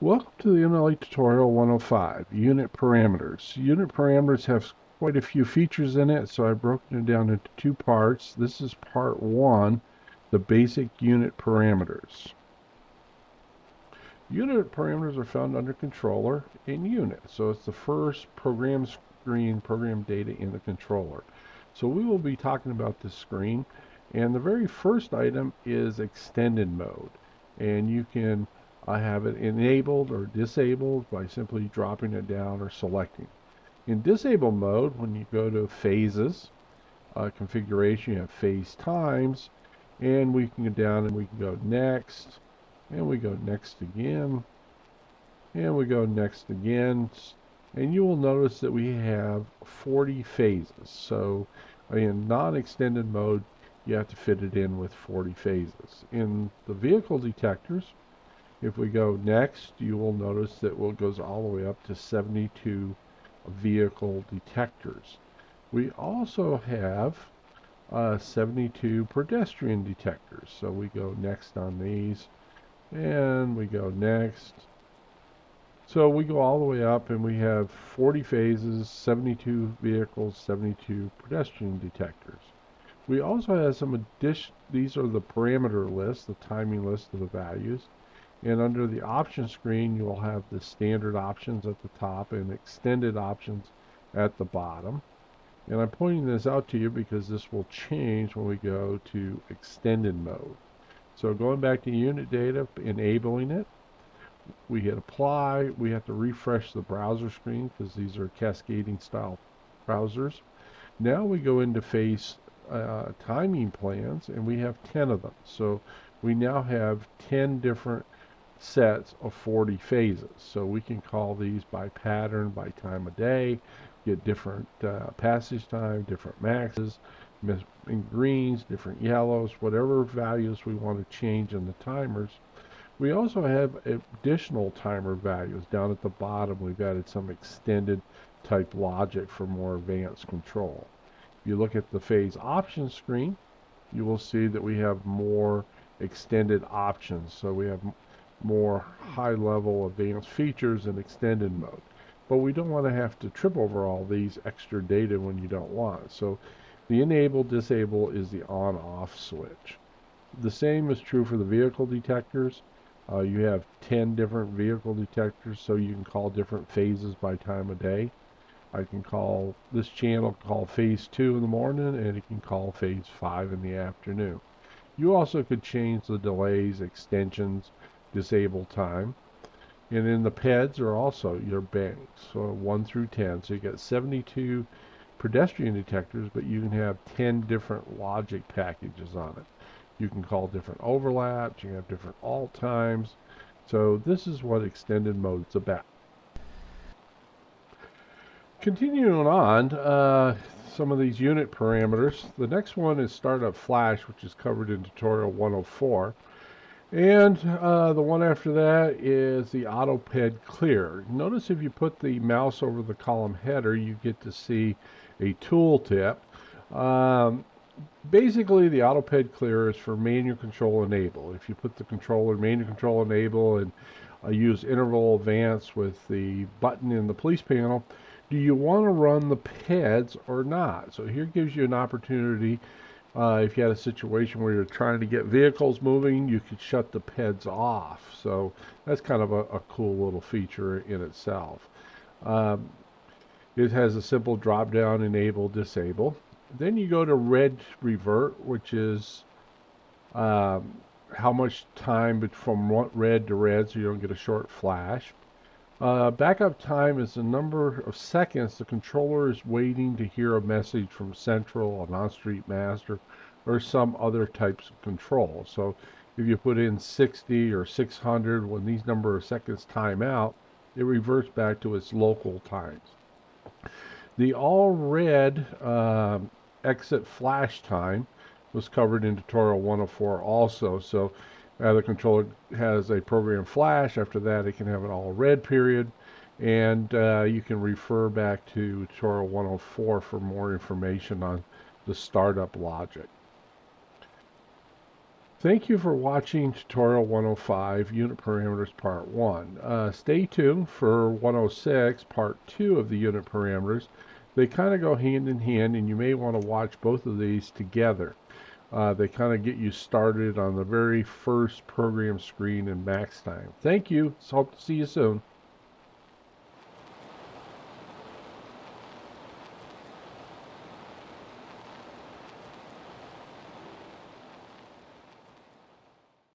Welcome to the Intelight tutorial 105, Unit Parameters. Unit parameters have quite a few features in it, so I've broken it down into two parts. This is part one, the basic unit parameters. Unit parameters are found under controller in unit, so it's the first program screen, program data in the controller. So we will be talking about this screen, and the very first item is extended mode, and you can have it enabled or disabled by simply dropping it down or selecting. In disable mode, when you go to phases, configuration, you have phase times, and we can go down and we can go next, and we go next again, and we go next again, and you will notice that we have 40 phases. So in non-extended mode, you have to fit it in with 40 phases. In the vehicle detectors, if we go next, you will notice that it goes all the way up to 72 vehicle detectors. We also have 72 pedestrian detectors. So we go next on these, and we go next. So we go all the way up, and we have 40 phases, 72 vehicles, 72 pedestrian detectors. We also have some addition. These are the parameter lists, the timing list of the values. And under the option screen, you will have the standard options at the top and extended options at the bottom. And I'm pointing this out to you because this will change when we go to extended mode. So going back to unit data, enabling it, we hit apply. We have to refresh the browser screen because these are cascading style browsers. Now we go into phase timing plans, and we have 10 of them. So we now have 10 different sets of 40 phases. So we can call these by pattern, by time of day, get different passage time, different maxes, in greens, different yellows, whatever values we want to change in the timers. We also have additional timer values. Down at the bottom, we've added some extended type logic for more advanced control. If you look at the phase options screen, you will see that we have more extended options. So we have more high-level advanced features in extended mode. But we don't want to have to trip over all these extra data when you don't want it. So the enable, disable is the on-off switch. The same is true for the vehicle detectors. You have 10 different vehicle detectors, so you can call different phases by time of day. I can call this channel call phase 2 in the morning, and it can call phase 5 in the afternoon. You also could change the delays, extensions, disable time. And then the PEDs are also your banks, so 1 through 10. So you got 72 pedestrian detectors, but you can have 10 different logic packages on it. You can call different overlaps, you can have different alt times. So this is what extended mode is about. Continuing on, some of these unit parameters. The next one is startup flash, which is covered in tutorial 104. And the one after that is the AutoPed clear. Notice if you put the mouse over the column header, you get to see a tooltip. Basically, the AutoPed clear is for manual control enable. If you put the controller manual control enable and use interval advance with the button in the police panel, do you want to run the PEDs or not? So here gives you an opportunity. If you had a situation where you're trying to get vehicles moving, you could shut the PEDs off. So that's kind of a cool little feature in itself. It has a simple drop down, enable, disable. Then you go to red revert, which is how much time from red to red so you don't get a short flash. Backup time is the number of seconds the controller is waiting to hear a message from Central, an on-street master, or some other types of control. So if you put in 60 or 600, when these number of seconds time out, it reverts back to its local times. The all red exit flash time was covered in tutorial 104 also. So the controller has a program flash. After that, it can have an all red period. And you can refer back to tutorial 104 for more information on the startup logic. Thank you for watching Tutorial 105, Unit Parameters Part 1. Stay tuned for 106, Part 2 of the Unit Parameters. They kind of go hand in hand, and you may want to watch both of these together. They kind of get you started on the very first program screen in max time. Thank you. Hope to see you soon.